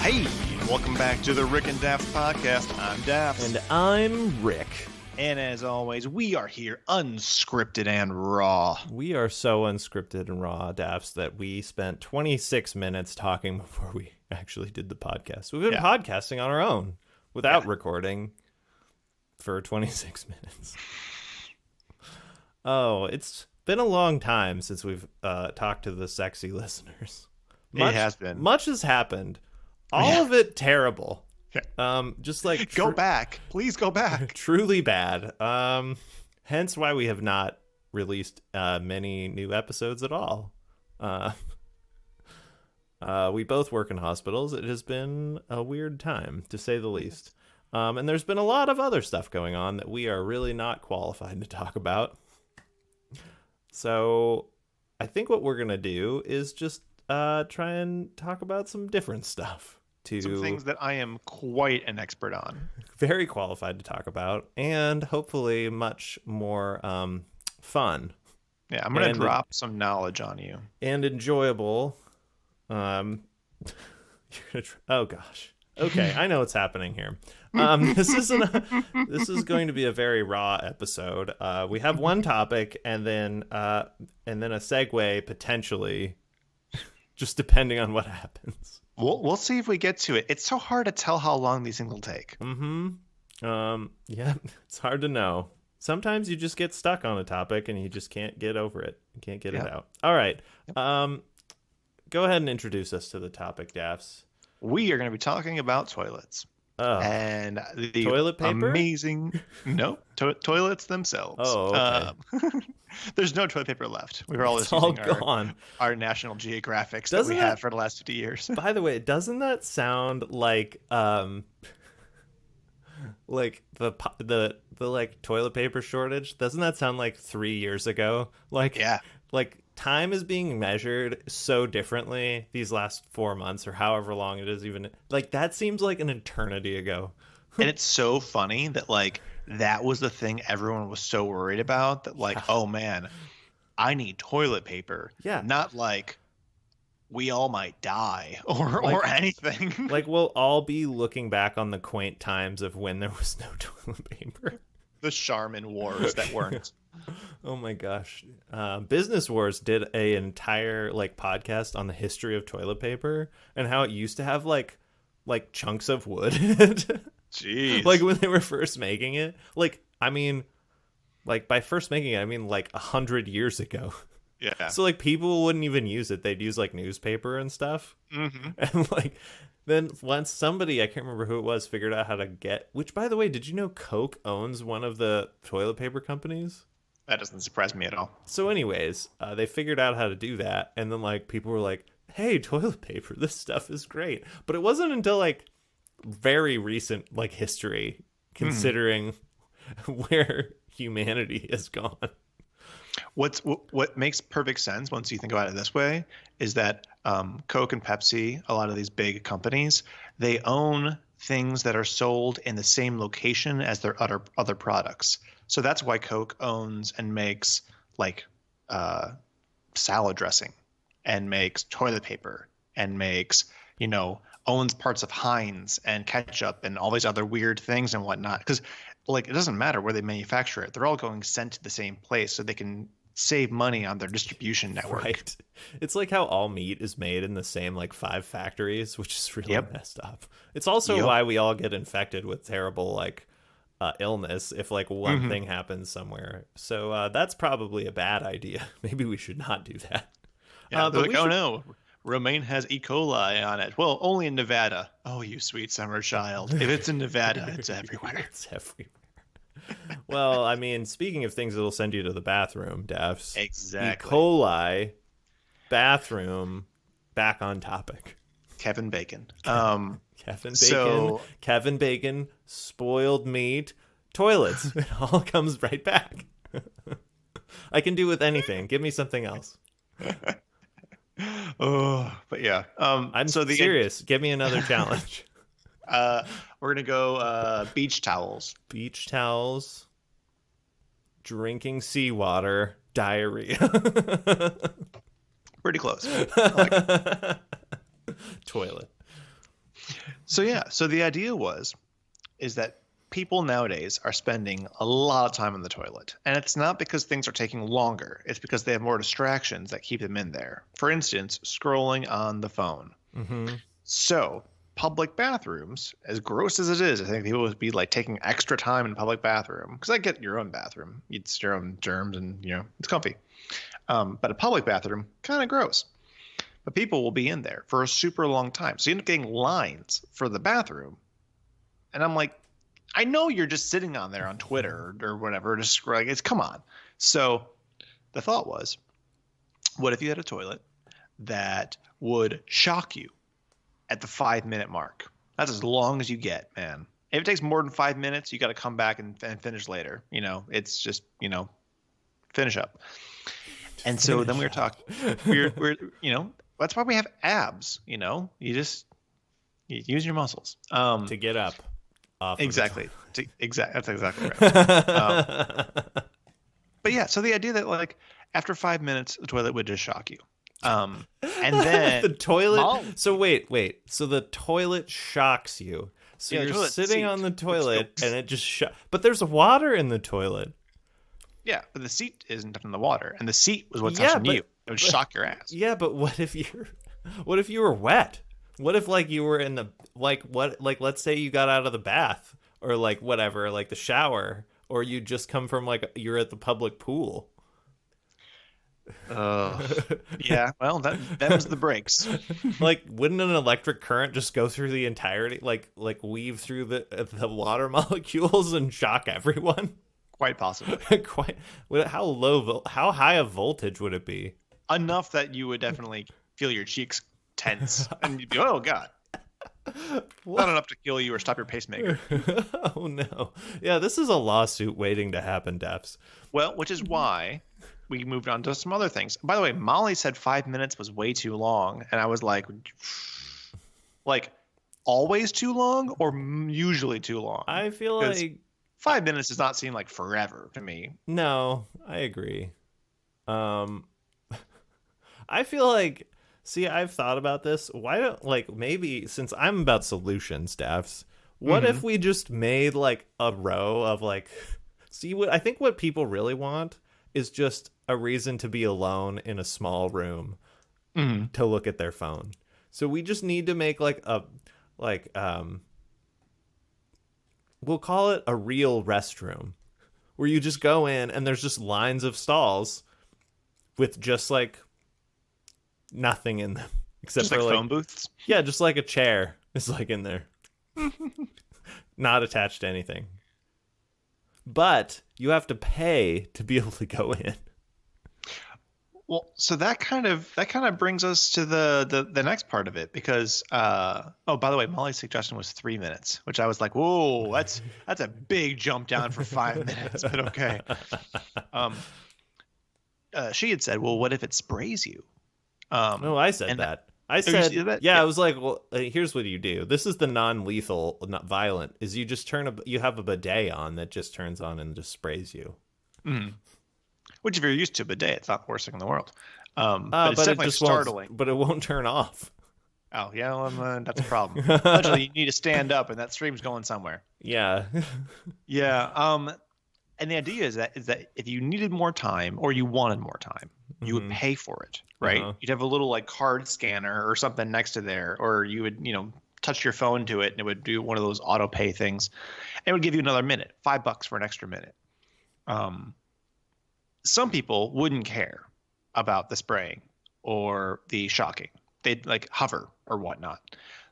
Hey, welcome back to the Rick and Dafs podcast. I'm Dafs. And I'm Rick. And as always, we are here unscripted and raw. We are so unscripted and raw, Dafs, that we spent 26 minutes talking before we actually did the podcast. We've been podcasting on our own without recording for 26 minutes. Oh, it's been a long time since we've talked to the sexy listeners. It has been. Much has happened. All of it terrible. Just like go back. Please go back. Truly bad. Hence why we have not released many new episodes at all. We both work in hospitals. It has been a weird time, to say the least. And there's been a lot of other stuff going on that we are really not qualified to talk about. So I think what we're going to do is just try and talk about some different stuff. Some things that I am quite an expert on. Very qualified to talk about, and hopefully much more fun. Yeah, I'm going to drop some knowledge on you. And enjoyable. Oh, gosh. Okay, I know what's happening here. This is going to be a very raw episode. We have one topic, and then a segue, potentially, just depending on what happens. We'll see if we get to it. It's so hard to tell how long these things will take. Yeah, it's hard to know. Sometimes you just get stuck on a topic and you just can't get over it. You can't get it out. All right. Go ahead and introduce us to the topic, Dafs. We are going to be talking about toilets. Oh. And the toilet paper? Amazing. No, toilets themselves. Oh, okay. There's no toilet paper left. We were all just all using gone. Our National Geographics that we had for the last 50 years. By the way, doesn't that sound like the like toilet paper shortage? Doesn't that sound like 3 years ago? Like time is being measured so differently these last 4 months or however long it is, even like that seems like an eternity ago. And it's so funny that like that was the thing everyone was so worried about, that like, oh man, I need toilet paper. Yeah. Not like we all might die or anything. Like we'll all be looking back on the quaint times of when there was no toilet paper. The Charmin Wars that weren't. Oh my gosh. Business Wars did an entire like podcast on the history of toilet paper and how it used to have like chunks of wood in it. Jeez. Like when they were first making it. Like, I mean, like by first making it, I mean like 100 years ago. Yeah. So like people wouldn't even use it. They'd use like newspaper and stuff. Mm-hmm. And like then once somebody, I can't remember who it was, figured out how to get, which by the way, did you know Coke owns one of the toilet paper companies? That doesn't surprise me at all. So anyways, they figured out how to do that. And then like people were like, hey, toilet paper, this stuff is great. But it wasn't until like very recent like history, considering where humanity has gone. What makes perfect sense once you think about it this way is that Coke and Pepsi, a lot of these big companies, they own things that are sold in the same location as their other products. So that's why Coke owns and makes like salad dressing and makes toilet paper and makes, owns parts of Heinz and ketchup and all these other weird things and whatnot. Because like it doesn't matter where they manufacture it. They're all going sent to the same place so they can save money on their distribution network. Right. It's like how all meat is made in the same like 5 factories, which is really messed up. It's also why we all get infected with terrible like illness if like one thing happens somewhere. So that's probably a bad idea. Maybe we should not do that. Yeah, but like, oh no, romaine has E. coli on it. Well, only in Nevada. Oh, you sweet summer child. If it's in Nevada, it's everywhere. It's everywhere. Well, I mean, speaking of things that'll send you to the bathroom, Dafs. Exactly. E. coli, bathroom, back on topic. Kevin Bacon. Kevin Bacon, spoiled meat, toilets. It all comes right back. I can do with anything. Give me something else. But yeah. I'm serious. Give me another challenge. We're gonna go beach towels. Beach towels, drinking seawater, diarrhea. Pretty close. I like it. Toilet. So the idea is that people nowadays are spending a lot of time in the toilet. And it's not because things are taking longer. It's because they have more distractions that keep them in there. For instance, scrolling on the phone. Mm-hmm. So public bathrooms, as gross as it is, I think people would be like taking extra time in a public bathroom. Because I get your own bathroom. It's your own germs and, it's comfy. But a public bathroom, kind of gross. But people will be in there for a super long time. So you end up getting lines for the bathroom. And I'm like, I know you're just sitting on there on Twitter or whatever, just like, come on. So the thought was, what if you had a toilet that would shock you at the 5-minute mark? That's as long as you get, man. If it takes more than 5 minutes, you got to come back and finish later. It's just, finish up. And so then we were talking, we're that's why we have abs, you use your muscles to get up. Exactly. That's exactly right. But yeah, so the idea that like after 5 minutes, the toilet would just shock you. And then the toilet. So wait. So the toilet shocks you. So you're sitting on the toilet and it just but there's water in the toilet. Yeah, but the seat isn't touching the water, and the seat was what's touching you. It would shock your ass. Yeah, but what if you were wet? What if like you were in the let's say you got out of the bath or like whatever, like the shower, or you just come from like you're at the public pool. Yeah, well, that was the brakes. Like, wouldn't an electric current just go through the entirety, like weave through the water molecules and shock everyone? Quite possibly. How high a voltage would it be? Enough that you would definitely feel your cheeks tense and you'd be, oh god. Not enough to kill you or stop your pacemaker. Oh no. Yeah, this is a lawsuit waiting to happen, Dafs. Well, which is why we moved on to some other things. By the way, Molly said 5 minutes was way too long, and I was like always too long or usually too long? I feel like 5 minutes does not seem like forever to me. No, I agree. I feel like, see, I've thought about this. Why don't, maybe since I'm about solutions, Dafs, what if we just made a row of I think what people really want is just a reason to be alone in a small room to look at their phone. So we just need to make we'll call it a real restroom where you just go in and there's just lines of stalls with just nothing in them except just for phone booths. Yeah, just like a chair is in there. Not attached to anything. But you have to pay to be able to go in. Well, so that kind of brings us to the next part of it, because by the way, Molly's suggestion was 3 minutes, which I was like, whoa, that's a big jump down for 5 minutes, but okay. She had said, well, what if it sprays you? No, I said that. I said, yeah, I was like, well, here's what you do. This is the non-lethal, not violent, is you just you have a bidet on that just turns on and just sprays you. Mm. Which, if you're used to a bidet, it's not the worst thing in the world. But it's definitely startling. But it won't turn off. Oh, yeah, well, that's a problem. Eventually, you need to stand up, and that stream's going somewhere. Yeah. Yeah. And the idea is that if you needed more time or you wanted more time, you would pay for it, right? You'd have a little card scanner or something next to there, or you would, touch your phone to it and it would do one of those auto pay things. And it would give you another minute, $5 for an extra minute. Some people wouldn't care about the spraying or the shocking. They'd hover or whatnot.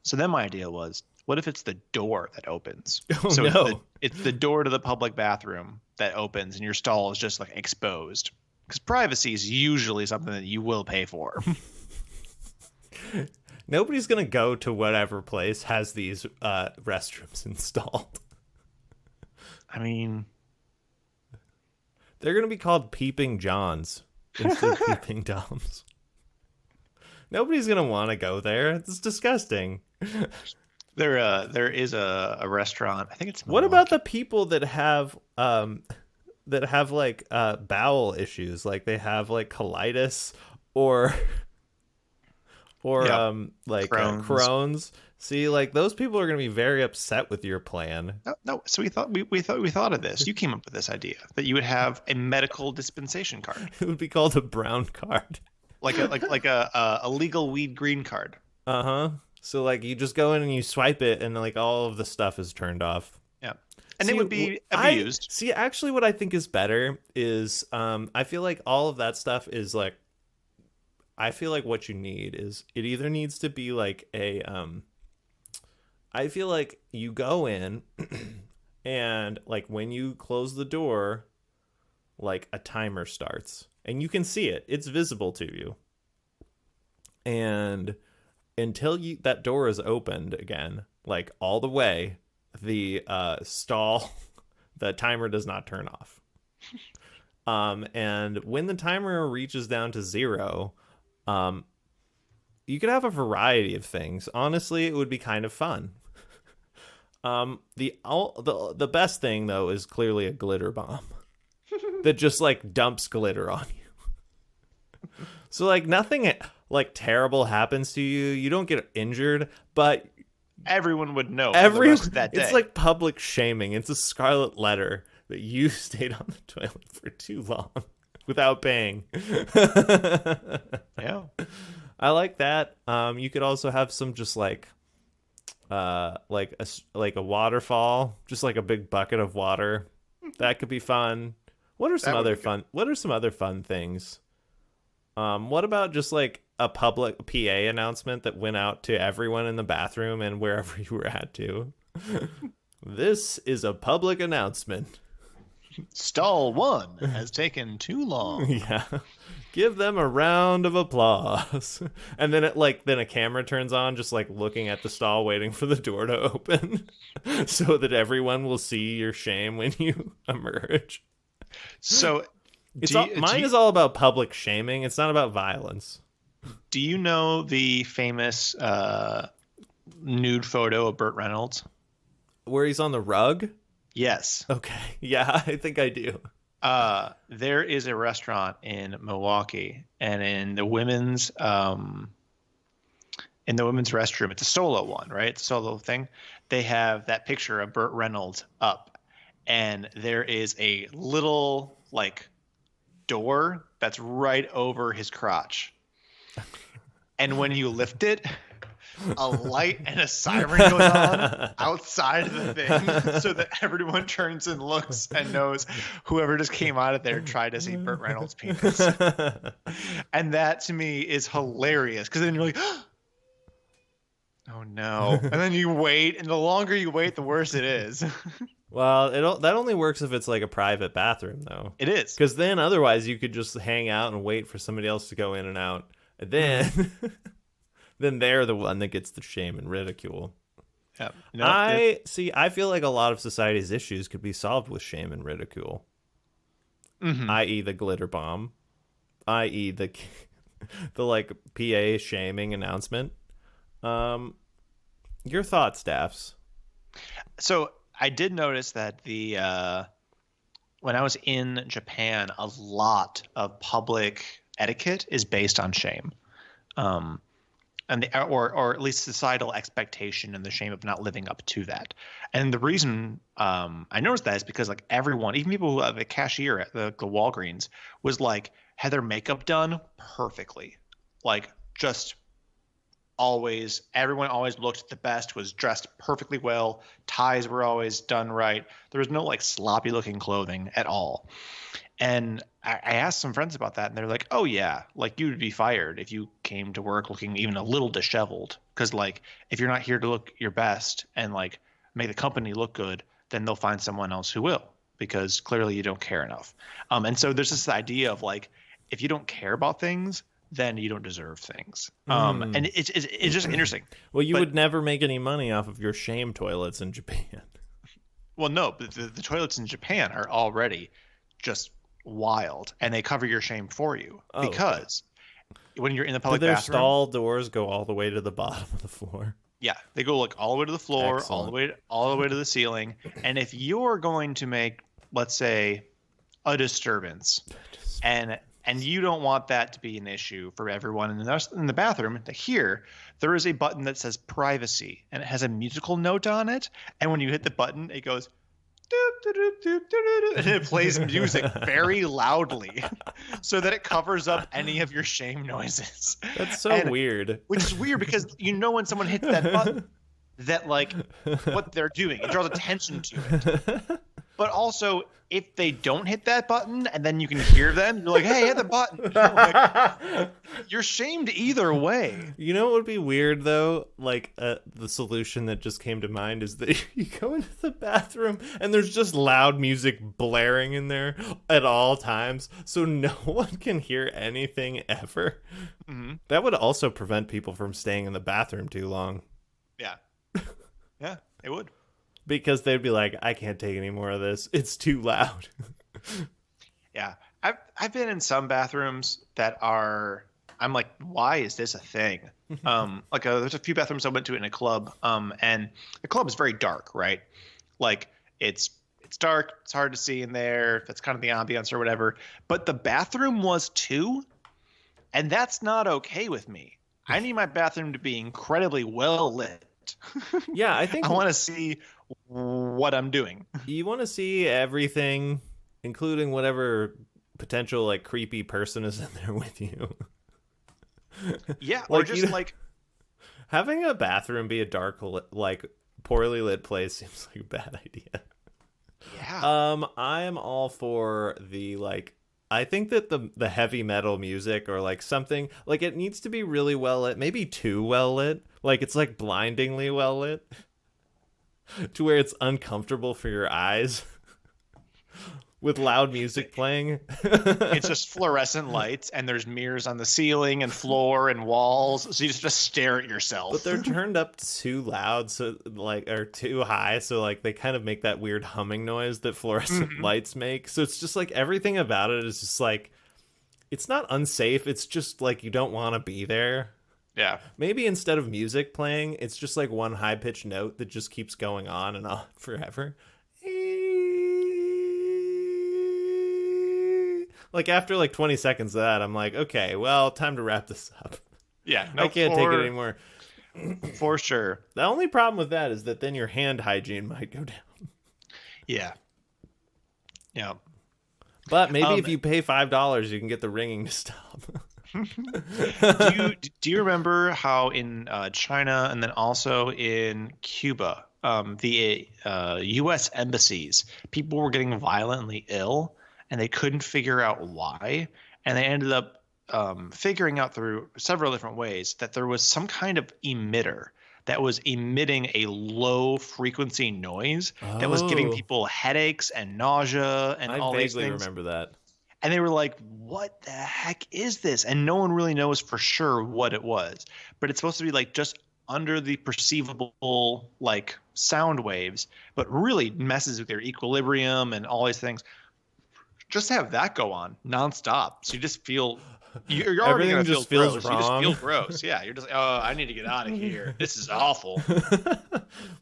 So then my idea was, what if it's the door that opens? Oh, so no. It's the door to the public bathroom that opens and your stall is just exposed. Because privacy is usually something that you will pay for. Nobody's going to go to whatever place has these restrooms installed. I mean, they're going to be called Peeping Johns instead of Peeping Toms. Nobody's going to want to go there. It's disgusting. There is a restaurant. I think it's What about the people that have bowel issues, they have colitis or or crones. See, like those people are going to be very upset with your plan. No. So we thought of this. You came up with this idea that you would have a medical dispensation card. It would be called a brown card, like a legal weed green card. So like you just go in and you swipe it, and like all of the stuff is turned off. Yeah, and it would be abused. See, actually, what I think is better is I feel like all of that stuff is like. I feel like what you need is it either needs to be like a I feel like you go in and like when you close the door, like a timer starts and you can see it. It's visible to you. And until that door is opened again, like all the way, the the timer does not turn off. And when the timer reaches down to 0, you could have a variety of things. Honestly, it would be kind of fun. The best thing though is clearly a glitter bomb that just like dumps glitter on you. So like nothing like terrible happens to you. You don't get injured, but everyone would know for the rest of that day. It's like public shaming. It's a scarlet letter that you stayed on the toilet for too long. Without paying. Yeah. I like that. You could also have some just like a waterfall, just like a big bucket of water. That could be fun. What are some other fun things? What about just like a public PA announcement that went out to everyone in the bathroom and wherever you were at too? This is a public announcement. Stall 1 has taken too long. Yeah. Give them a round of applause. And then then a camera turns on just like looking at the stall waiting for the door to open so that everyone will see your shame when you emerge. So mine is all about public shaming. It's not about violence. Do you know the famous nude photo of Burt Reynolds? Where he's on the rug? Yes. Okay. Yeah, I think I do. There is a restaurant in Milwaukee, and in the women's restroom, it's a solo one, right? It's a solo thing. They have that picture of Burt Reynolds up, and there is a little like door that's right over his crotch. And when you lift it, a light and a siren goes on outside of the thing so that everyone turns and looks and knows whoever just came out of there tried to see Burt Reynolds' penis. And that to me is hilarious because then you're like, oh no. And then you wait, and the longer you wait, the worse it is. Well, that only works if it's like a private bathroom though. It is. Because then otherwise you could just hang out and wait for somebody else to go in and out. And then... then they're the one that gets the shame and ridicule. Yeah. I feel like a lot of society's issues could be solved with shame and ridicule. Mm-hmm. I.e. the glitter bomb. I.e. the like PA shaming announcement. Your thoughts, Dafs? So I did notice that when I was in Japan, a lot of public etiquette is based on shame. Or at least societal expectation and the shame of not living up to that. And the reason I noticed that is because like everyone, even people who the cashier at the Walgreens was like had their makeup done perfectly, like just always. Everyone always looked the best, was dressed perfectly well. Ties were always done right. There was no like sloppy looking clothing at all. And I asked some friends about that, and they're like, oh, yeah, like you would be fired if you came to work looking even a little disheveled. Because like if you're not here to look your best and like make the company look good, then they'll find someone else who will, because clearly you don't care enough. And so there's this idea of like if you don't care about things, then you don't deserve things. And it's just interesting. Well, you would never make any money off of your shame toilets in Japan. Well, no, but the toilets in Japan are already just wild, and they cover your shame for you because when you're in the public bathroom, bathroom, stall doors go all the way to the bottom of the floor. Yeah, they go like all the way to the floor. Excellent. all the way to the ceiling. And if you're going to make, let's say, a disturbance and And you don't want that to be an issue for everyone in the bathroom. Here, there is a button that says privacy, and it has a musical note on it. And when you hit the button, it goes, doop, doop, doop, doop, and it plays music very loudly so that it covers up any of your shame noises. That's so weird. Which is weird because when someone hits that button, that like what they're doing, it draws attention to it. But also, if they don't hit that button and then you can hear them, you're like, hey, hit the button. You're shamed either way. You know what would be weird, though? Like, the solution that just came to mind is that you go into the bathroom and there's just loud music blaring in there at all times, so no one can hear anything ever. Mm-hmm. That would also prevent people from staying in the bathroom too long. Yeah. Yeah, it would. Because they'd be like, I can't take any more of this. It's too loud. Yeah. I've been in some bathrooms that I'm like, why is this a thing? There's a few bathrooms I went to in a club, and the club is very dark, right? Like it's dark, it's hard to see in there. That's kind of the ambiance or whatever. But the bathroom was too, and that's not okay with me. I need my bathroom to be incredibly well lit. Yeah, I think I want to see what I'm doing. You want to see everything, including whatever potential like creepy person is in there with you. Yeah, or just having a bathroom be a dark, like poorly lit place seems like a bad idea. Yeah. I am all for the I think that the heavy metal music or like something like it needs to be really well lit, maybe too well lit. Like it's like blindingly well lit to where it's uncomfortable for your eyes with loud music playing. It's just fluorescent lights and there's mirrors on the ceiling and floor and walls. So you just stare at yourself. But they're turned up too loud, so or too high. So like they kind of make that weird humming noise that fluorescent lights make. So it's just like everything about it is just like, it's not unsafe. It's just like you don't want to be there. Yeah. Maybe instead of music playing, it's just like one high pitched note that just keeps going on and on forever. Like after like 20 seconds of that, I'm like, okay, well, time to wrap this up. Yeah. I can't take it anymore. For sure. The only problem with that is that then your hand hygiene might go down. Yeah. Yeah. But maybe if you pay $5, you can get the ringing to stop. Do you remember how in China and then also in Cuba, the U.S. embassies, people were getting violently ill and they couldn't figure out why, and they ended up figuring out through several different ways that there was some kind of emitter that was emitting a low frequency noise that was giving people headaches and nausea and all these things. I vaguely remember that. And they were like, what the heck is this? And no one really knows for sure what it was. But it's supposed to be like just under the perceivable like sound waves, but really messes with your equilibrium and all these things. Just have that go on nonstop. So you just feel you're already going to feel gross. Wrong. You just feel gross. Yeah. You're just like, oh, I need to get out of here. This is awful.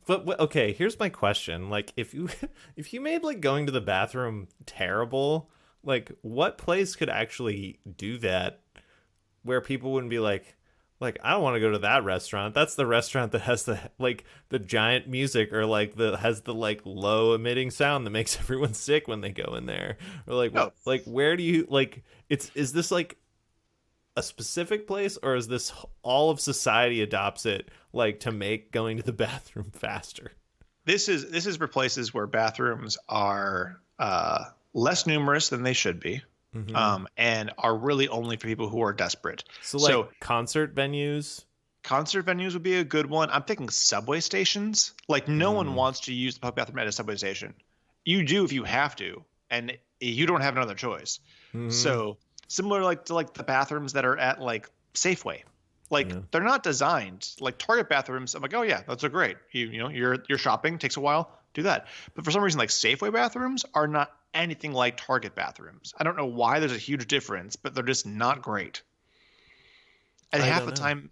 But okay, here's my question. Like if you made like going to the bathroom terrible, like what place could actually do that where people wouldn't be like I don't want to go to that restaurant. That's the restaurant that has the giant music or like has the like low emitting sound that makes everyone sick when they go in there. Or like where do you like is this like a specific place, or is this all of society adopts it like to make going to the bathroom faster? This is for places where bathrooms are less numerous than they should be. Mm-hmm. And are really only for people who are desperate. So concert venues? Concert venues would be a good one. I'm thinking subway stations. Like no one wants to use the public bathroom at a subway station. You do if you have to, and you don't have another choice. Mm-hmm. So similar to the bathrooms that are at like Safeway. They're not designed like Target bathrooms. I'm like, oh yeah, those are great. You're shopping, takes a while, do that. But for some reason, like Safeway bathrooms are not anything like Target bathrooms. I don't know why there's a huge difference, but they're just not great. And half the time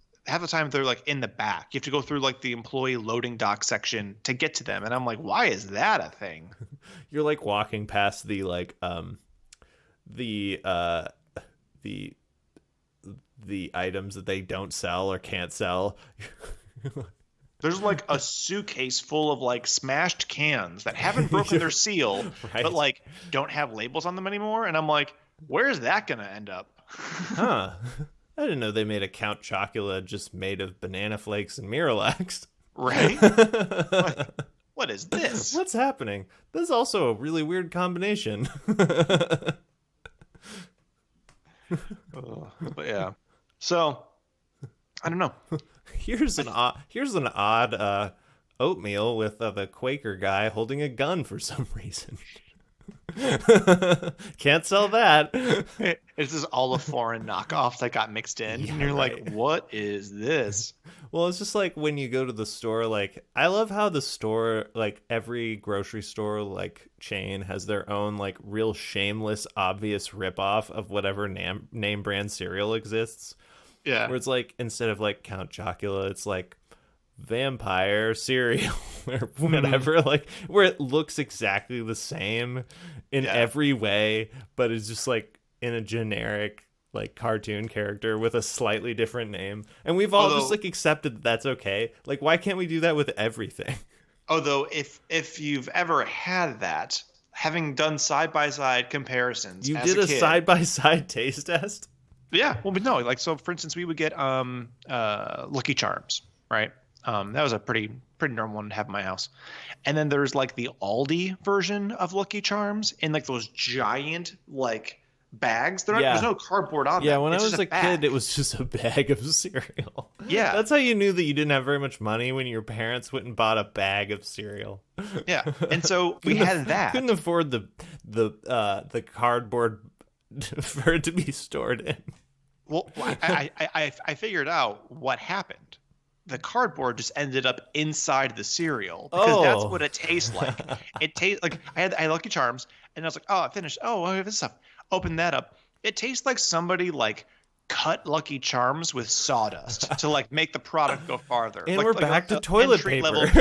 they're like in the back. You have to go through like the employee loading dock section to get to them. And I'm like, why is that a thing? You're like walking past the the items that they don't sell or can't sell. There's like a suitcase full of like smashed cans that haven't broken their seal, right. but like don't have labels on them anymore. And I'm like, where is that going to end up? Huh. I didn't know they made a Count Chocula just made of banana flakes and Miralax. Right? What is this? What's happening? This is also a really weird combination. But yeah. So, I don't know. Here's an odd oatmeal with the Quaker guy holding a gun for some reason. Can't sell that. It's just all the foreign knockoffs that got mixed in. Yeah, and you're right. like, what is this? Well, it's just like when you go to the store, like I love how the store, like every grocery store like chain has their own like real shameless, obvious ripoff of whatever name brand cereal exists. Yeah. Where it's like, instead of like Count Chocula, it's like vampire cereal or whatever, like where it looks exactly the same in every way, but it's just like in a generic like cartoon character with a slightly different name. And we've all just like accepted that that's okay. Like, why can't we do that with everything? Although if you've ever had that, having done side-by-side comparisons, You as did a a kid, side-by-side taste test? Yeah, well, but no, like, so for instance, we would get Lucky Charms, right? That was a pretty normal one to have in my house. And then there's like the Aldi version of Lucky Charms in like those giant like bags. There's no cardboard on them. Yeah, when It's I was just a kid, it was just a bag of cereal. Yeah. That's how you knew that you didn't have very much money, when your parents went and bought a bag of cereal. Yeah, and so we had that. Couldn't afford the cardboard for it to be stored in. Well, I figured out what happened. The cardboard just ended up inside the cereal because that's what it tastes like. It tastes like I had Lucky Charms, and I was like, oh, I finished. Oh, I have this stuff. Open that up. It tastes like somebody like cut Lucky Charms with sawdust to like make the product go farther. And like, we're like back to toilet paper.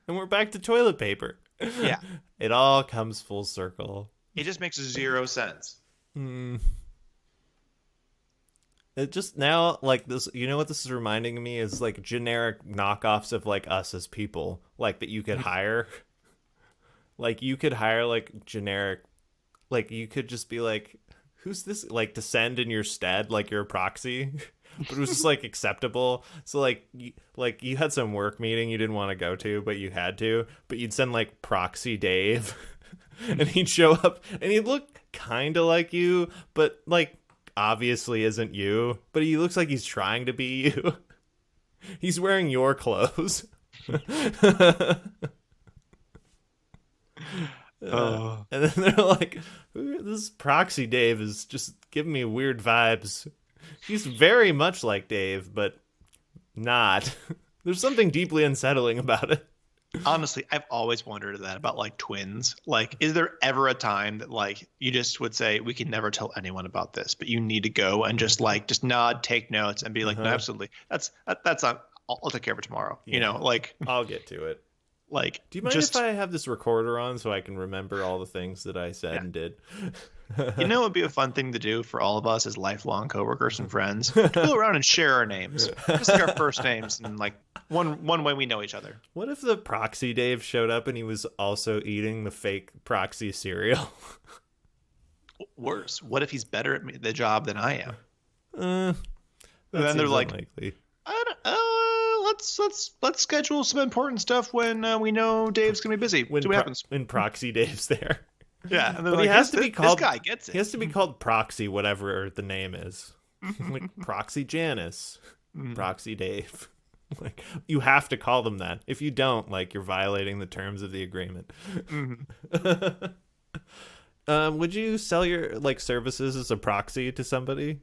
And we're back to toilet paper. Yeah, it all comes full circle. It just makes 0 sense. It just now, like, this, you know what this is reminding me is like generic knockoffs of like us as people, like that you could hire. Like you could hire like generic, like you could just be like, who's this, like, to send in your stead, like your proxy, but it was just like acceptable. So like you had some work meeting you didn't want to go to, but you had to, but you'd send like Proxy Dave, and he'd show up and he'd look kind of like you, but like obviously isn't you, but he looks like he's trying to be you. He's wearing your clothes. And then they're like, this Proxy Dave is just giving me weird vibes. He's very much like Dave, but not. There's something deeply unsettling about it. Honestly, I've always wondered that about like twins. Like, is there ever a time that like you just would say, we can never tell anyone about this, but you need to go and just nod, take notes, and be like, no, absolutely, that's not. I'll take care of it tomorrow. Yeah. You know, like I'll get to it. Like, do you mind if I have this recorder on so I can remember all the things that I said and did? You know, it would be a fun thing to do for all of us as lifelong coworkers and friends. Go around and share our names, just like our first names, and like one way we know each other. What if the Proxy Dave showed up and he was also eating the fake Proxy cereal? Worse, what if he's better at the job than I am? And then they're like, unlikely. Let's schedule some important stuff when we know Dave's gonna be busy. See what happens when Proxy Dave's there. Yeah, and but he has to be called. This guy gets it. He has to be called Proxy, whatever the name is. Like Proxy Janice, Proxy Dave. Like, you have to call them that. If you don't, like, you're violating the terms of the agreement. Would you sell your like services as a proxy to somebody?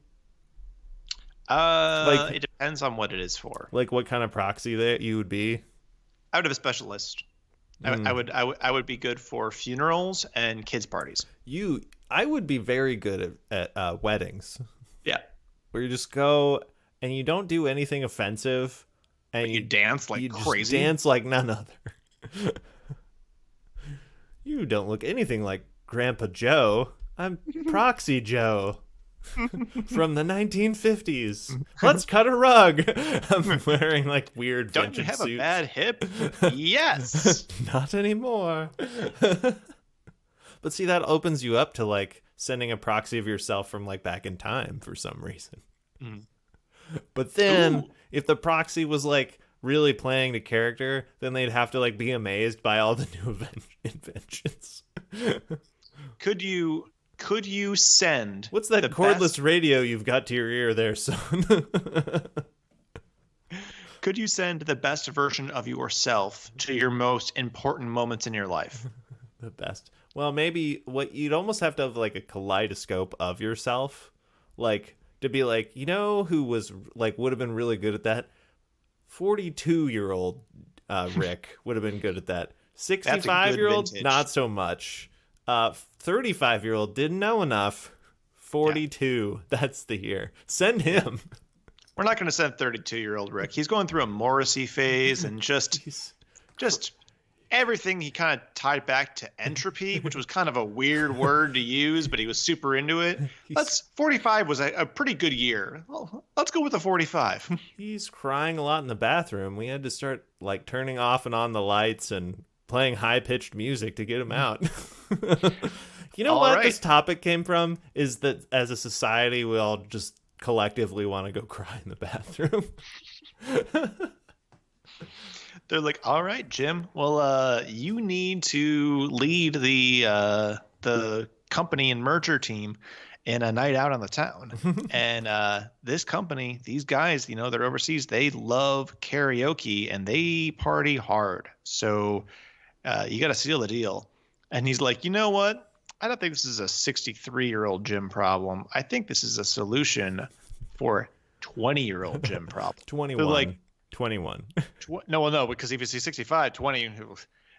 It depends on what it is for. Like, what kind of proxy that you would be? I would have a specialist. I would be good for funerals and kids parties. I would be very good at weddings. Yeah, where you just go and you don't do anything offensive, and but you dance like crazy. Just dance like none other. You don't look anything like Grandpa Joe. I'm Proxy Joe. from the 1950s. Let's cut a rug. I'm wearing like weird Don't vintage you have suits. a bad hip? Yes. Not anymore. But see, that opens you up to like sending a proxy of yourself from like back in time for some reason. But then if the proxy was like really playing the character, then they'd have to like be amazed by all the new inventions. Could you send what's that cordless radio you've got to your ear there, son? Could you send the best version of yourself to your most important moments in your life? The best. Well, maybe what you'd almost have to have like a kaleidoscope of yourself, like to be like, you know, who was like would have been really good at that. 42-year-old Rick would have been good at that. 65-year-old, not so much. 35-year-old didn't know enough. 42, that's the year. Send him. We're not going to send 32-year-old Rick. He's going through a Morrissey phase and just everything he kind of tied back to entropy, which was kind of a weird word to use, but he was super into it. 45 was a pretty good year. Well, let's go with the 45. He's crying a lot in the bathroom. We had to start like turning off and on the lights and playing high-pitched music to get him out. You know what this topic came from? Is that as a society, we all just collectively want to go cry in the bathroom. They're like, all right, Jim, well, you need to lead the company and merger team in a night out on the town. And this company, these guys, you know, they're overseas. They love karaoke and they party hard. So you got to seal the deal. And he's like, you know what? I don't think this is a 63-year-old Jim problem. I think this is a solution for 20-year-old Jim problem. 21. They're like, 21. No, because if you see 65, 20, you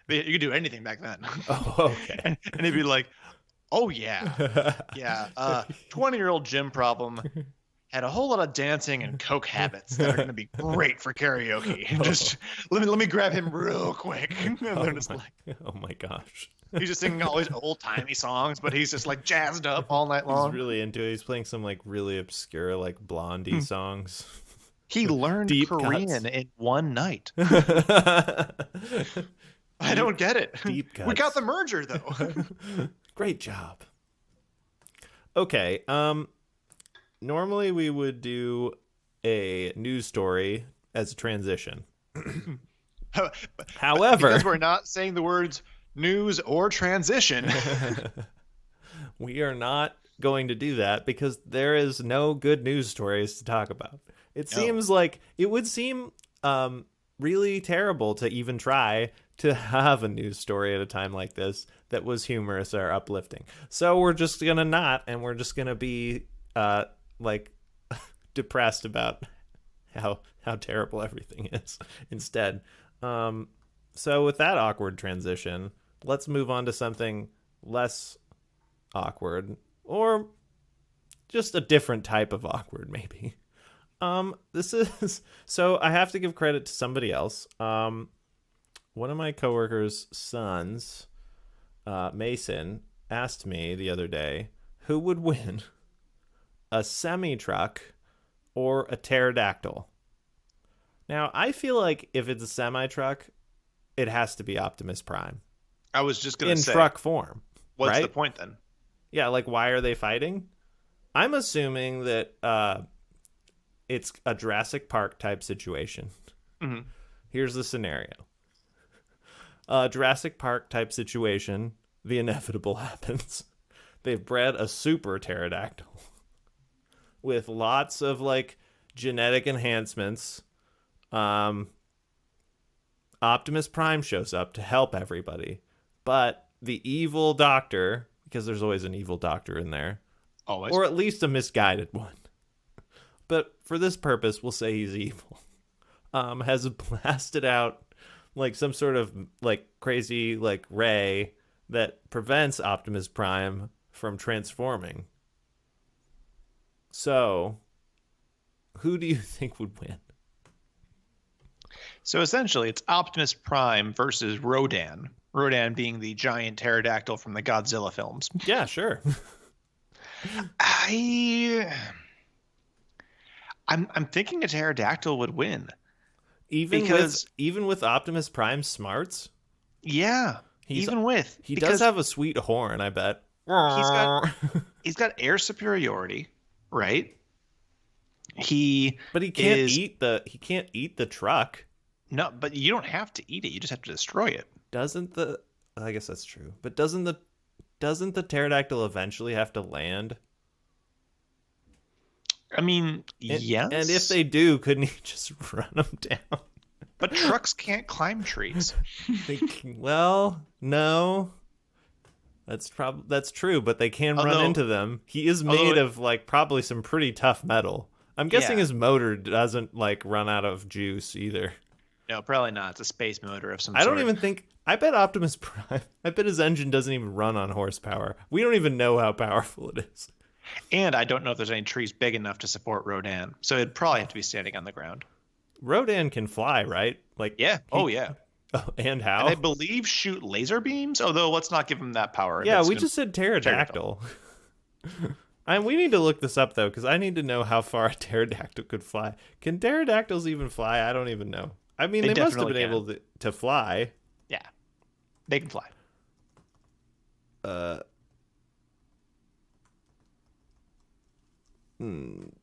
could do anything back then. Oh, okay. and he'd be like, oh, yeah. Yeah. 20-year-old Jim problem had a whole lot of dancing and coke habits that are going to be great for karaoke. Just let me grab him real quick. Oh my gosh. He's just singing all these old-timey songs, but he's just like jazzed up all night long. He's really into it. He's playing some like really obscure like Blondie songs. He learned Deep Korean cuts. In one night. I don't get it. Deep cuts. We got the merger, though. Great job. Okay. Normally we would do a news story as a transition. However, because we're not saying the words news or transition. We are not going to do that because there is no good news stories to talk about. It seems like it would seem really terrible to even try to have a news story at a time like this that was humorous or uplifting. So we're just going to not, and we're just going to be like depressed about how terrible everything is instead. So with that awkward transition, let's move on to something less awkward or just a different type of awkward, maybe. This is so I have to give credit to somebody else. One of my coworkers' sons, Mason, asked me the other day who would win, a semi-truck or a pterodactyl. Now, I feel like if it's a semi-truck, it has to be Optimus Prime. I was just going to say. In truck form. What's right? the point then? Yeah, like why are they fighting? I'm assuming that it's a Jurassic Park type situation. Mm-hmm. Here's the scenario. Jurassic Park type situation, the inevitable happens. They've bred a super pterodactyl with lots of like genetic enhancements. Optimus Prime shows up to help everybody, but the evil doctor, because there's always an evil doctor in there, always, or at least a misguided one. But for this purpose, we'll say he's evil. Has blasted out like some sort of like crazy like ray that prevents Optimus Prime from transforming. So, who do you think would win? So essentially, it's Optimus Prime versus Rodan. Rodan being the giant pterodactyl from the Godzilla films. Yeah, sure. I'm thinking a pterodactyl would win. Even with Optimus Prime's smarts? Yeah. He does have a sweet horn, I bet. He's got air superiority, right? But he can't eat the truck. No, but you don't have to eat it. You just have to destroy it. I guess that's true. But doesn't the pterodactyl eventually have to land? I mean, yes. And if they do, couldn't he just run them down? But trucks can't climb trees. Well, no. That's true, but they can run into them. He is made of like probably some pretty tough metal. I'm guessing his motor doesn't like run out of juice either. No, probably not. It's a space motor of some sort. I don't even think. I bet Optimus Prime. I bet his engine doesn't even run on horsepower. We don't even know how powerful it is. And I don't know if there's any trees big enough to support Rodan, so it'd probably have to be standing on the ground. Rodan can fly, right? Like yeah. Yeah. Oh, and how? And I believe shoot laser beams, although let's not give him that power. Yeah, we just said pterodactyl. We need to look this up, though, because I need to know how far a pterodactyl could fly. Can pterodactyls even fly? I don't even know. I mean, they must have been able to fly. Yeah, they can fly.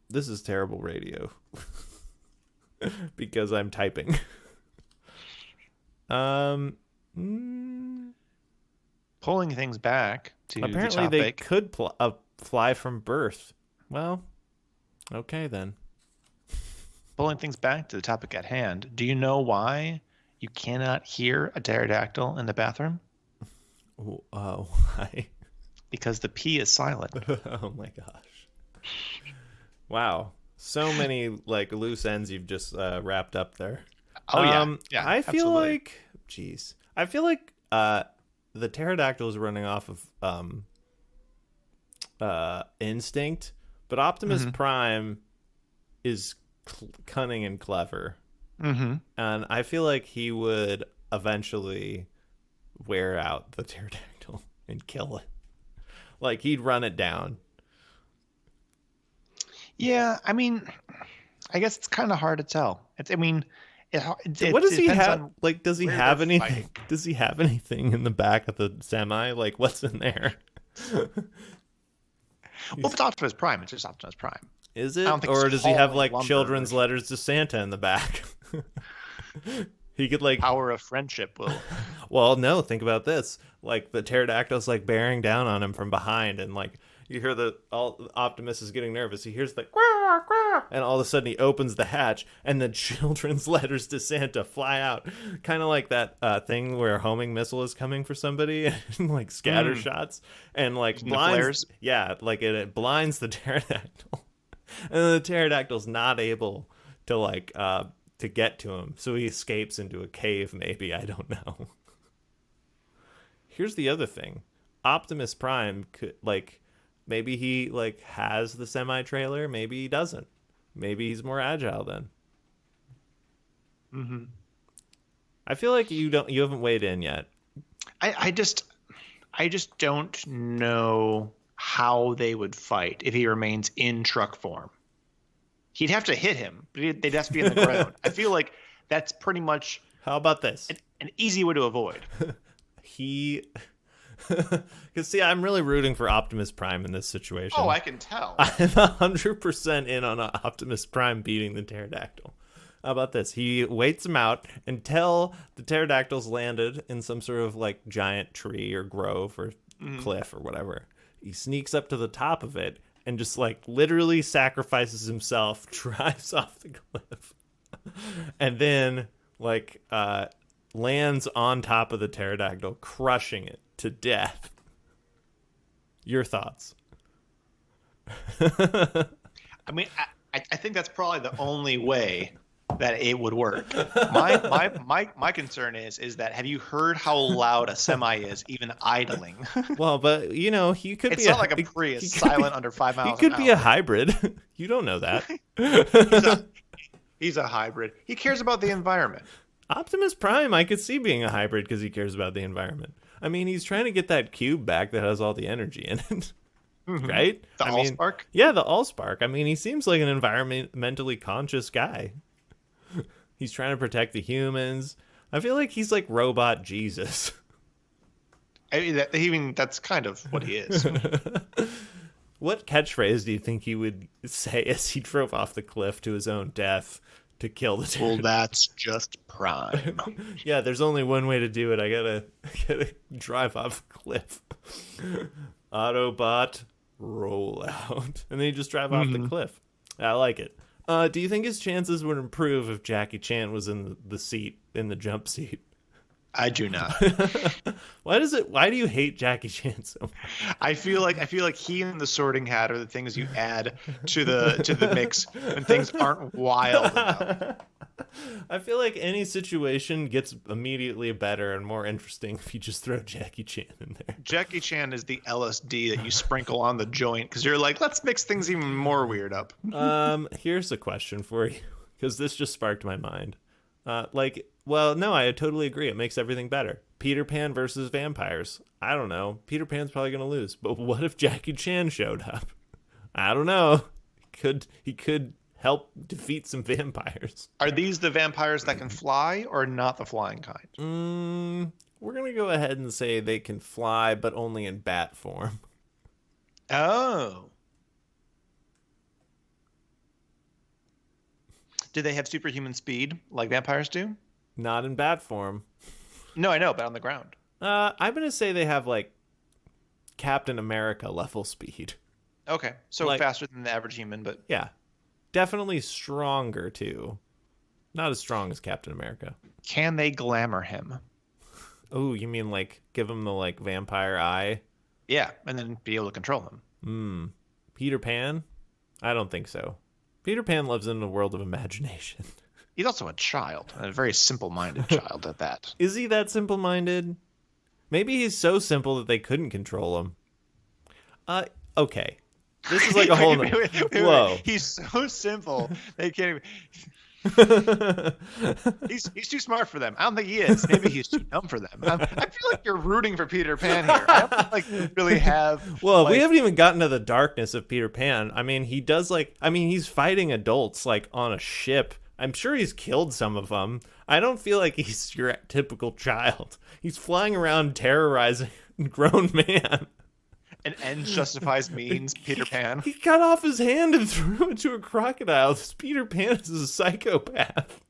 This is terrible radio. Because I'm typing. Pulling things back to apparently the topic. They could fly from birth. Well, okay then. Pulling things back to the topic at hand. Do you know why you cannot hear a pterodactyl in the bathroom? Why? Because the P is silent. Oh my gosh! Wow. So many like loose ends you've just wrapped up there. Oh yeah. I feel like, I feel like the pterodactyl is running off of instinct, but Optimus Prime is cunning and clever, and I feel like he would eventually wear out the pterodactyl and kill it. Like he'd run it down. Yeah, I mean, I guess it's kind of hard to tell. What does he have? Like, does he have anything? Fighting. Does he have anything in the back of the semi? Like, what's in there? Well, if it's Optimus Prime, it's just Optimus Prime. Is it? Or does he have like children's letters to Santa in the back? He could like power of friendship will. Well, no. Think about this. Like the pterodactyl's like bearing down on him from behind, and like. You hear Optimus is getting nervous. He hears the quack, quack, and all of a sudden he opens the hatch, and the children's letters to Santa fly out, kind of like that thing where a homing missile is coming for somebody, and like scatter shots, and like blinds. Yeah, like it blinds the pterodactyl, and the pterodactyl's not able to like to get to him, so he escapes into a cave. Maybe, I don't know. Here's the other thing: Optimus Prime could like. Maybe he like has the semi-trailer. Maybe he doesn't. Maybe he's more agile then. I feel like you haven't weighed in yet. I just don't know how they would fight if he remains in truck form. He'd have to hit him, but they'd have to be in the ground. I feel like that's pretty much. How about this? An easy way to avoid. Because see, I'm really rooting for Optimus Prime in this situation. Oh, I can tell. I'm 100% in on Optimus Prime beating the pterodactyl. How about this? He waits him out until the pterodactyl's landed in some sort of like giant tree or grove or cliff or whatever. He sneaks up to the top of it and just like literally sacrifices himself, drives off the cliff, and then like lands on top of the pterodactyl, crushing it to death. Your thoughts? I mean, I think that's probably the only way that it would work. My concern is that have you heard how loud a semi is even idling? Well, but you know, he could it's be not like a Prius silent under 5 miles. He could be a hybrid. You don't know that. He's a hybrid. He cares about the environment. Optimus Prime, I could see being a hybrid because he cares about the environment. I mean, he's trying to get that cube back that has all the energy in it. right? The Allspark? Yeah, the Allspark. I mean, he seems like an environmentally conscious guy. He's trying to protect the humans. I feel like he's like robot Jesus. I mean, that's kind of what he is. What catchphrase do you think he would say as he drove off the cliff to his own death to kill the Well, that's just Prime. Yeah, there's only one way to do it. I gotta drive off a cliff. Autobot, roll out. And then you just drive off the cliff. I like it. Do you think his chances would improve if Jackie Chan was in the jump seat? I do not. Why do you hate Jackie Chan so much? I feel like he and the Sorting Hat are the things you add to the mix when things aren't wild enough. I feel like any situation gets immediately better and more interesting if you just throw Jackie Chan in there. Jackie Chan is the LSD that you sprinkle on the joint because you're like, let's mix things even more weird up. Here's a question for you, because this just sparked my mind. Well, no, I totally agree. It makes everything better. Peter Pan versus vampires. I don't know. Peter Pan's probably going to lose. But what if Jackie Chan showed up? I don't know. He could help defeat some vampires. Are these the vampires that can fly or not the flying kind? We're going to go ahead and say they can fly, but only in bat form. Oh. Do they have superhuman speed like vampires do? Not in bat form. No, I know, but on the ground. I'm going to say they have, like, Captain America level speed. Okay, so like, faster than the average human, but... Yeah. Definitely stronger, too. Not as strong as Captain America. Can they glamour him? Oh, you mean, like, give him the, like, vampire eye? Yeah, and then be able to control him. Peter Pan? I don't think so. Peter Pan lives in a world of imagination. He's also a child, a very simple-minded child at that. Is he that simple-minded? Maybe he's so simple that they couldn't control him. Okay. This is like a whole... Whoa. He's so simple, they can't even... he's too smart for them. I don't think he is. Maybe he's too dumb for them. I feel like you're rooting for Peter Pan here. I don't feel like you really have... Well, we haven't even gotten to the darkness of Peter Pan. I mean, he does he's fighting adults like on a ship. I'm sure he's killed some of them. I don't feel like he's your typical child. He's flying around terrorizing a grown man. And ends justifies means, Peter Pan. He cut off his hand and threw it to a crocodile. This Peter Pan is a psychopath.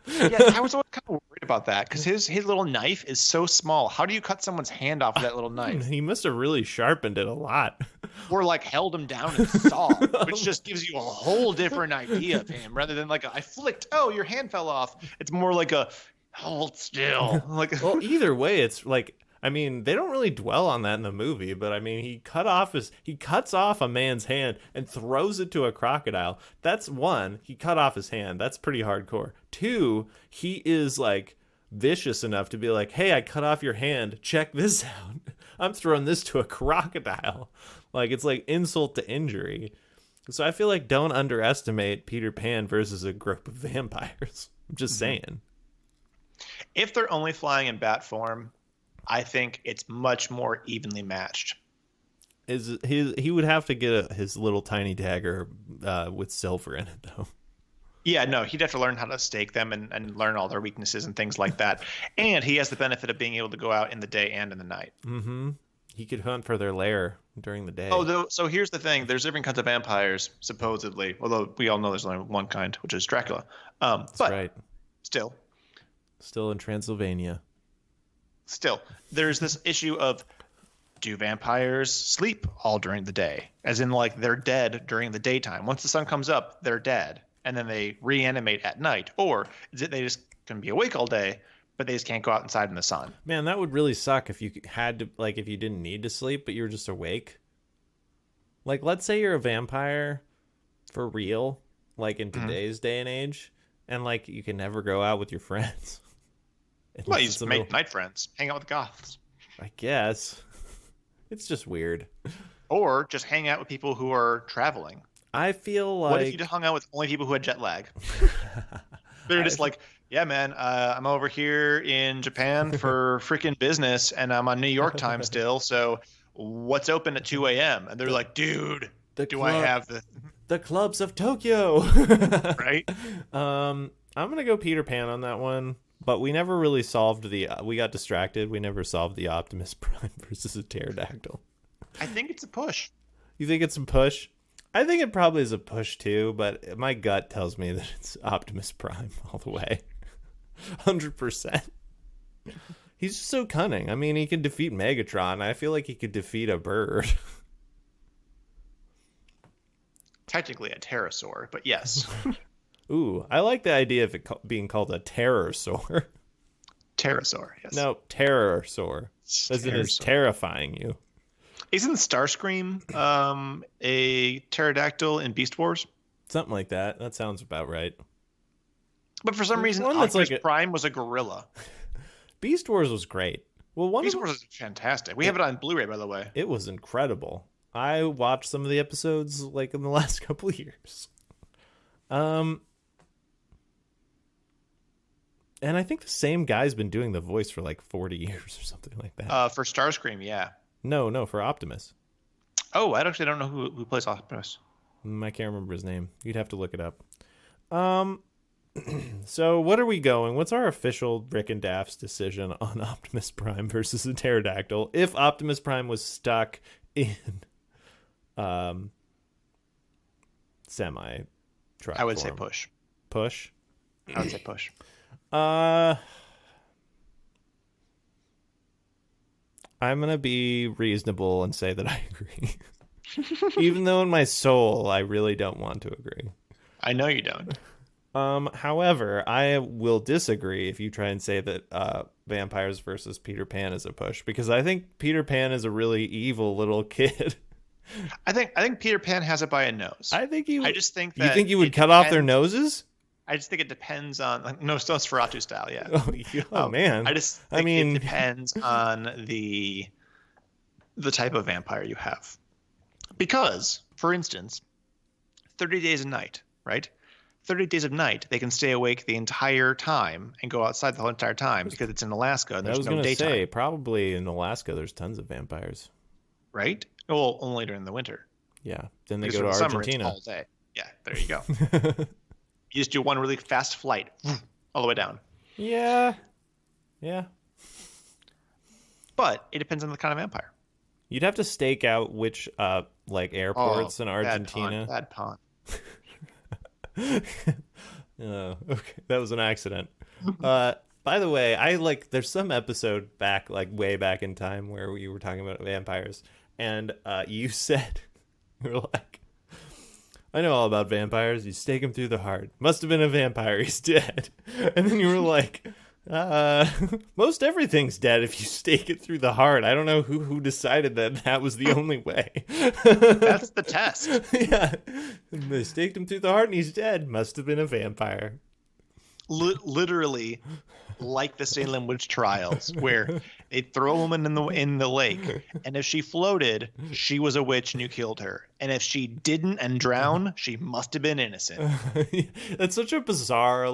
Yeah, I was always kind of worried about that because his little knife is so small. How do you cut someone's hand off with that little knife? He must have really sharpened it a lot. Or like held him down and saw, which just gives you a whole different idea of him rather than like I flicked, oh, your hand fell off. It's more like a hold still. Well, either way, it's like, I mean, they don't really dwell on that in the movie, but I mean, he cuts off a man's hand and throws it to a crocodile. That's one, he cut off his hand. That's pretty hardcore. Two, he is like vicious enough to be like, hey, I cut off your hand. Check this out. I'm throwing this to a crocodile. Like, it's like insult to injury. So I feel like don't underestimate Peter Pan versus a group of vampires. I'm just saying. If they're only flying in bat form, I think it's much more evenly matched. He would have to get his little tiny dagger with silver in it, though. Yeah, no, he'd have to learn how to stake them and learn all their weaknesses and things like that. And he has the benefit of being able to go out in the day and in the night. Mm-hmm. He could hunt for their lair during the day. So here's the thing. There's different kinds of vampires, supposedly, although we all know there's only one kind, which is Dracula. That's right. Still in Transylvania. Still, there's this issue of, do vampires sleep all during the day? As in, like, they're dead during the daytime. Once the sun comes up, they're dead. And then they reanimate at night. Or is it they just can be awake all day, but they just can't go out inside in the sun? Man, that would really suck if you had to, like, if you didn't need to sleep, but you were just awake. Like, let's say you're a vampire for real, like in today's day and age, and, like, you can never go out with your friends. Well, you just make night friends. Hang out with goths. I guess. It's just weird. Or just hang out with people who are traveling. I feel like... What if you just hung out with only people who had jet lag? They're just like, yeah, man, I'm over here in Japan for freaking business, and I'm on New York time still, so what's open at 2 a.m.? And they're like, dude, I have the clubs of Tokyo? Right? I'm going to go Peter Pan on that one. But we never really solved we got distracted. We never solved the Optimus Prime versus a pterodactyl. I think it's a push. You think it's a push? I think it probably is a push too, but my gut tells me that it's Optimus Prime all the way. 100%. He's just so cunning. I mean, he can defeat Megatron. I feel like he could defeat a bird. Technically a pterosaur, but yes. Ooh, I like the idea of it being called a pterosaur. Pterosaur, yes. No, terrorsaur. As it is terrifying you. Isn't Starscream a pterodactyl in Beast Wars? Something like that. That sounds about right. But for some reason, Optimus Prime was a gorilla. Beast Wars was great. Well, Beast Wars is fantastic. We have it on Blu-ray, by the way. It was incredible. I watched some of the episodes like in the last couple of years. And I think the same guy's been doing the voice for like 40 years or something like that. For Starscream, yeah. No, for Optimus. Oh, I actually don't know who plays Optimus. I can't remember his name. You'd have to look it up. So what are we going? What's our official Rick and Dafs decision on Optimus Prime versus the pterodactyl? If Optimus Prime was stuck in semi-truck I would form. say push. Push? I would say push. I'm going to be reasonable and say that I agree. Even though in my soul, I really don't want to agree. I know you don't. However, I will disagree if you try and say that Vampires versus Peter Pan is a push, because I think Peter Pan is a really evil little kid. I think Peter Pan has it by a nose. I just think that you think you would cut off their noses? I just think it depends on no Nosferatu style, yeah. Oh man. I mean, it depends on the type of vampire you have. Because, for instance, 30 Days of Night, right? 30 Days of Night, they can stay awake the entire time and go outside the whole entire time because it's in Alaska and there's no daytime. I was going to say, probably in Alaska there's tons of vampires. Right? Well, only during the winter. Yeah. Then they go to Argentina. Summer, it's all day. Yeah, there you go. You just do one really fast flight all the way down. Yeah. But it depends on the kind of vampire. You'd have to stake out which airports in Argentina. Bad pun. Oh, okay. That was an accident. By the way, there's some episode back, way back in time where we were talking about vampires, and you said, you were like, I know all about vampires. You stake him through the heart. Must have been a vampire. He's dead. And then you were like, most everything's dead if you stake it through the heart. I don't know who decided that was the only way. That's the test. Yeah. They staked him through the heart and he's dead. Must have been a vampire. Literally like the Salem witch trials, where they throw a woman in the lake, and if she floated, she was a witch and you killed her, and if she didn't and drowned, she must have been innocent. That's such a bizarre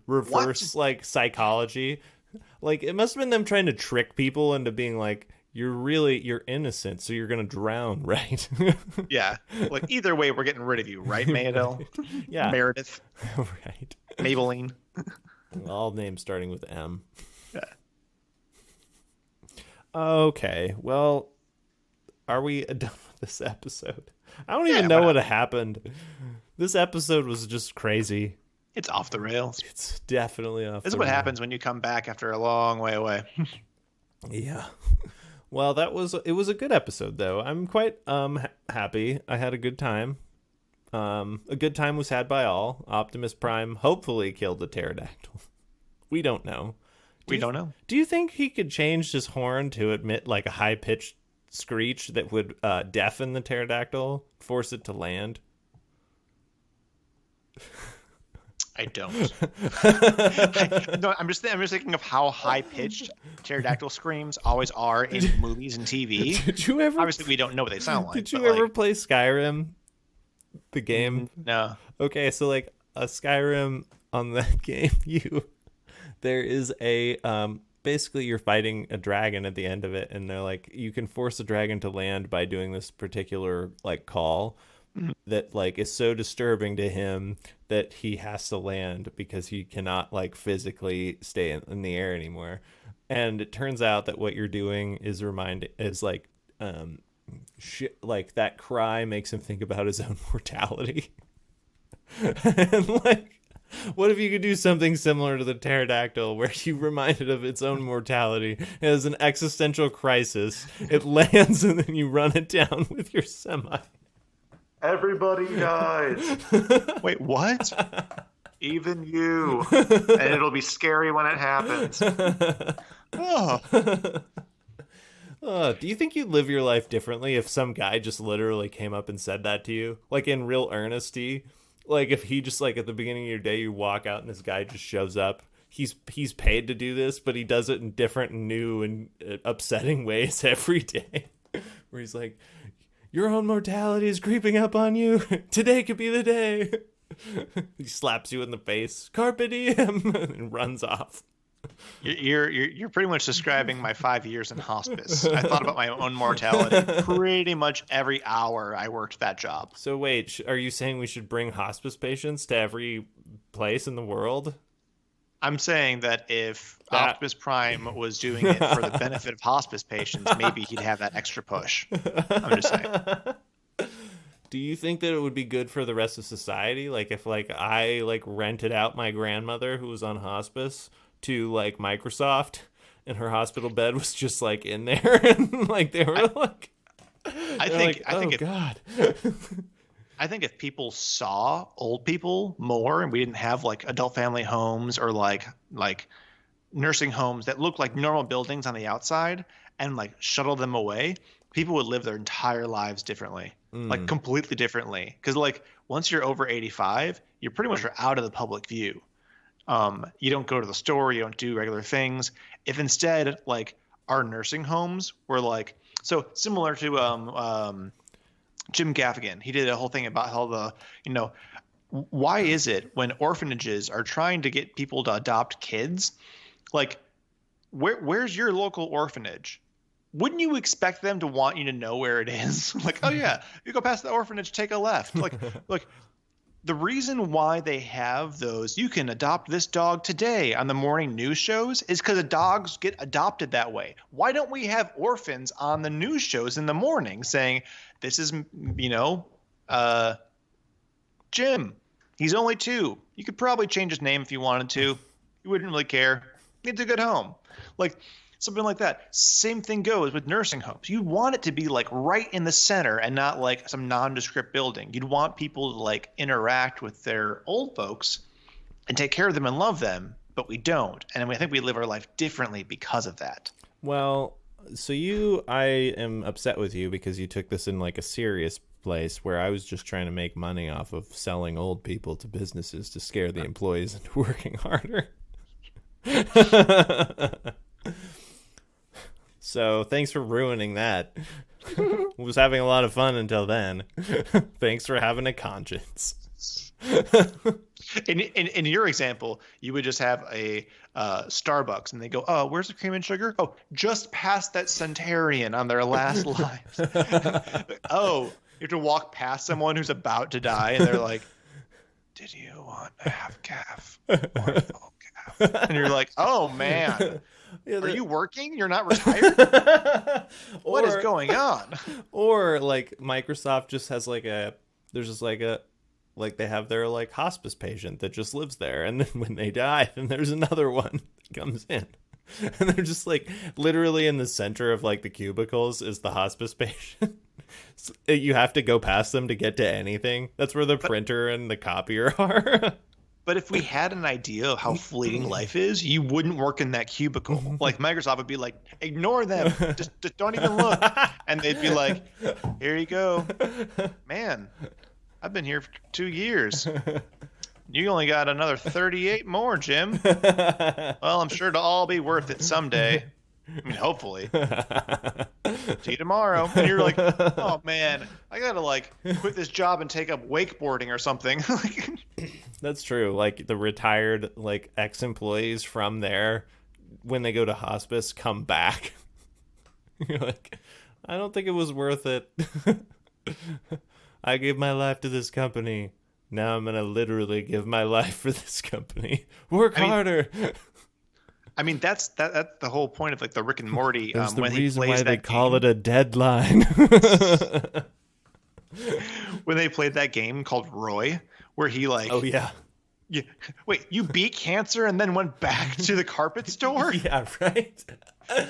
reverse psychology. It must have been them trying to trick people into being like, you're innocent, so you're gonna drown, right? Yeah, either way, we're getting rid of you, right, Mayadel? Yeah, Meredith, right? Maybelline. All names starting with M. Yeah. Okay, well, are we done with this episode? I don't even know what happened. This episode was just crazy. It's off the rails. It's definitely off the rails. This is what happens when you come back after a long way away. Yeah. Well, it was a good episode, though. I'm quite happy. I had a good time. A good time was had by all. Optimus Prime hopefully killed the pterodactyl. We don't know. We don't know. Do you think he could change his horn to emit a high-pitched screech that would deafen the pterodactyl, force it to land? I don't. I'm just thinking of how high-pitched pterodactyl screams always are in movies and TV. Did you ever? Obviously, we don't know what they sound like. Did you ever play Skyrim? The game? No. Okay, so a Skyrim on that game, there is a basically you're fighting a dragon at the end of it, and they're like, you can force a dragon to land by doing this particular like call that like is so disturbing to him that he has to land because he cannot like physically stay in the air anymore. And it turns out that what you're doing is like like that cry makes him think about his own mortality. And like, what if you could do something similar to the pterodactyl where you remind it of its own mortality? It has an existential crisis. It lands and then you run it down with your semi. Everybody dies. Wait, what? Even you. And it'll be scary when it happens. Oh. Do you think you'd live your life differently if some guy just literally came up and said that to you? Like in real earnesty? Like if he just like at the beginning of your day you walk out and this guy just shows up. He's paid to do this, but he does it in different and new and upsetting ways every day. Where he's like, your own mortality is creeping up on you. Today could be the day. He slaps you in the face. Carpe diem. And runs off. You're pretty much describing my 5 years in hospice. I thought about my own mortality pretty much every hour I worked that job. So wait, are you saying we should bring hospice patients to every place in the world? I'm saying that if Optimus Prime was doing it for the benefit of hospice patients, maybe he'd have that extra push. I'm just saying. Do you think that it would be good for the rest of society? Like if like I like rented out my grandmother who was on hospice to like Microsoft and her hospital bed was just like in there and like they were like I think God. I think if people saw old people more and we didn't have like adult family homes or like nursing homes that look like normal buildings on the outside and like shuttle them away, people would live their entire lives differently, like completely differently. Because like once you're over 85, you're pretty much out of the public view. You don't go to the store, you don't do regular things. If instead, like our nursing homes were like, so similar to Jim Gaffigan, he did a whole thing about how why is it when orphanages are trying to get people to adopt kids, like where's your local orphanage? Wouldn't you expect them to want you to know where it is? Like, oh yeah, you go past the orphanage, take a left. Like the reason why they have those, you can adopt this dog today on the morning news shows is because the dogs get adopted that way. Why don't we have orphans on the news shows in the morning saying, this is, Jim, he's only 2. You could probably change his name if you wanted to. You wouldn't really care. It's a good home. Like something like that. Same thing goes with nursing homes. You want it to be like right in the center and not like some nondescript building. You'd want people to like interact with their old folks and take care of them and love them, but we don't. And I think we live our life differently because of that. Well, so I am upset with you because you took this in like a serious place where I was just trying to make money off of selling old people to businesses to scare the employees into working harder. So thanks for ruining that. Was having a lot of fun until then. Thanks for having a conscience. In your example, you would just have a Starbucks and they go, oh, where's the cream and sugar? Oh, just past that centurion on their last lives. Oh, you have to walk past someone who's about to die and they're like, did you want a half calf or a full calf? And you're like, oh man. Yeah, are you working? You're not retired? What is going on? Or like Microsoft just has like there's just like they have their like hospice patient that just lives there, and then when they die, then there's another one that comes in. And they're just like literally in the center of like the cubicles is the hospice patient. So you have to go past them to get to anything. That's where the printer and the copier are. But if we had an idea of how fleeting life is, you wouldn't work in that cubicle. Like Microsoft would be like, ignore them. Just don't even look. And they'd be like, here you go. Man, I've been here for 2 years. You only got another 38 more, Jim. Well, I'm sure it'll all be worth it someday. I mean, hopefully. See you tomorrow. And you're like, oh man, I gotta like quit this job and take up wakeboarding or something. That's true. Like the retired like ex-employees from there when they go to hospice, come back. You're like, I don't think it was worth it. I gave my life to this company. Now I'm going to literally give my life for this company. Work harder. I mean, that's the whole point of like the Rick and Morty. That's the when reason he plays why they that call game. it a deadline. When they played that game called Roy, where he like, oh yeah, wait, you beat cancer and then went back to the carpet store? Yeah, right.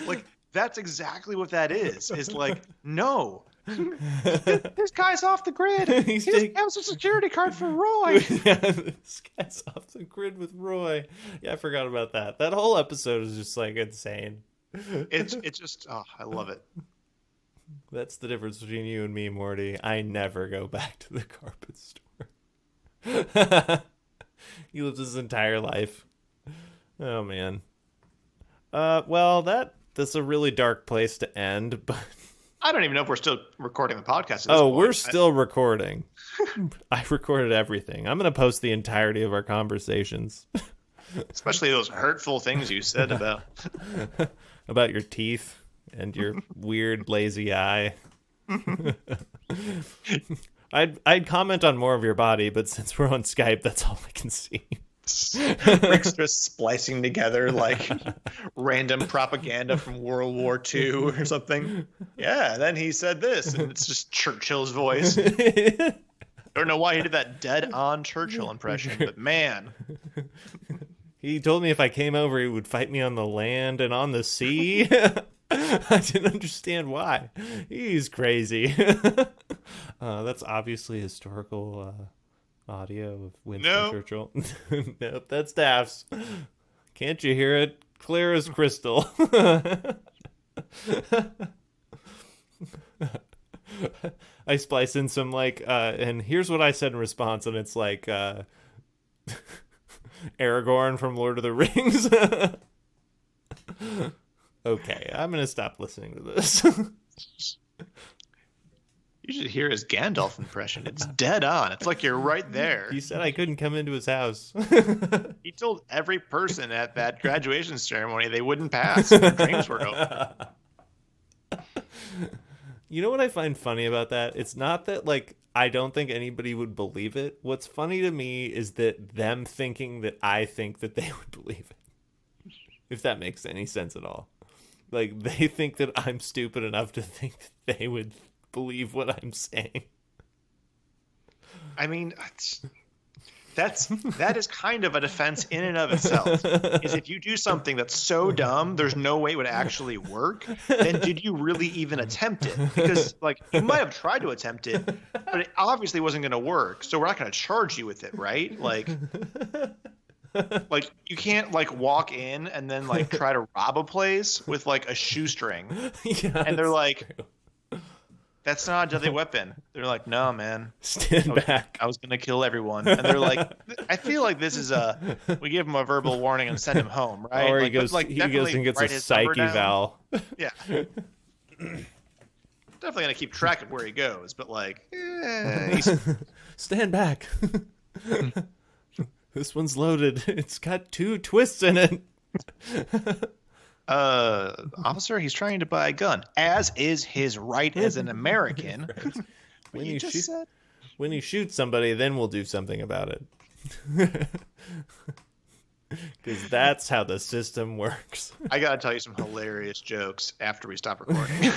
Like that's exactly what that is. Is like, no, this guy's off the grid. He has a security card for Roy. Yeah, this guy's off the grid with Roy. Yeah, I forgot about that. That whole episode is just like insane. It's just, oh, I love it. That's the difference between you and me, Morty. I never go back to the carpet store. He lives his entire life. Oh man. Well, that's a really dark place to end, but I don't even know if we're still recording the podcast at this point. we're still recording. I recorded everything. I'm going to post the entirety of our conversations. Especially those hurtful things you said about your teeth and your weird lazy eye. I'd comment on more of your body, but since we're on Skype, that's all I can see. Rick's just splicing together like random propaganda from World War II or something. Yeah, then he said this, and it's just Churchill's voice. I don't know why he did that dead-on Churchill impression, but man. He told me if I came over, he would fight me on the land and on the sea. I didn't understand why. He's crazy. That's obviously historical audio of Winston Churchill. Nope, that's Dafs. Can't you hear it? Clear as crystal. I splice in some like, and here's what I said in response, and it's like Aragorn from Lord of the Rings. Okay, I'm gonna stop listening to this. You should hear his Gandalf impression. It's dead on. It's like you're right there. He said I couldn't come into his house. He told every person at that graduation ceremony they wouldn't pass. Their dreams were over. You know what I find funny about that? It's not that, like, I don't think anybody would believe it. What's funny to me is that them thinking that I think that they would believe it. If that makes any sense at all. Like, they think that I'm stupid enough to think that they would believe what I'm saying. I mean, that is kind of a defense in and of itself. Is if you do something that's so dumb, there's no way it would actually work, then did you really even attempt it? Because like you might have tried to attempt it, but it obviously wasn't going to work. So we're not going to charge you with it, right? Like you can't like walk in and then like try to rob a place with like a shoestring, and they're like. True. That's not a deadly weapon. They're like, no, man. Stand back. I was going to kill everyone. And they're like, I feel like this is we give him a verbal warning and send him home, right? Or like, he goes and gets a psyche eval. Yeah. Definitely going to keep track of where he goes, but like, stand back. This one's loaded. It's got 2 twists in it. Officer, he's trying to buy a gun, as is his right as an American. Right. When you shoot somebody, then we'll do something about it. Because that's how the system works. I gotta tell you some hilarious jokes after we stop recording.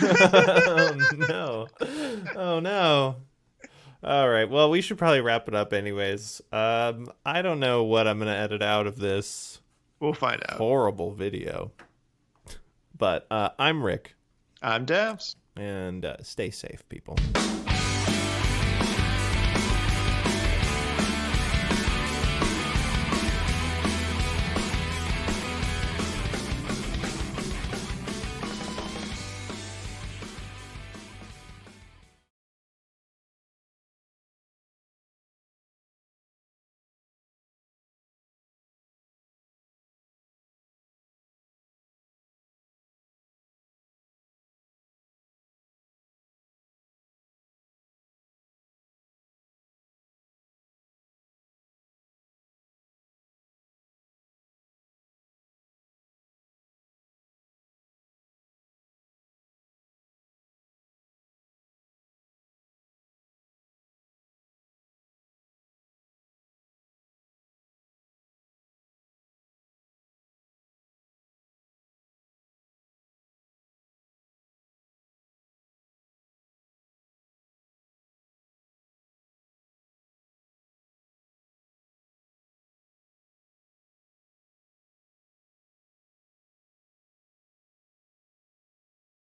Oh no. All right, well, we should probably wrap it up anyways. I don't know what I'm gonna edit out of this. We'll find out. Horrible video. But I'm Rick. I'm Dafs. And stay safe, people.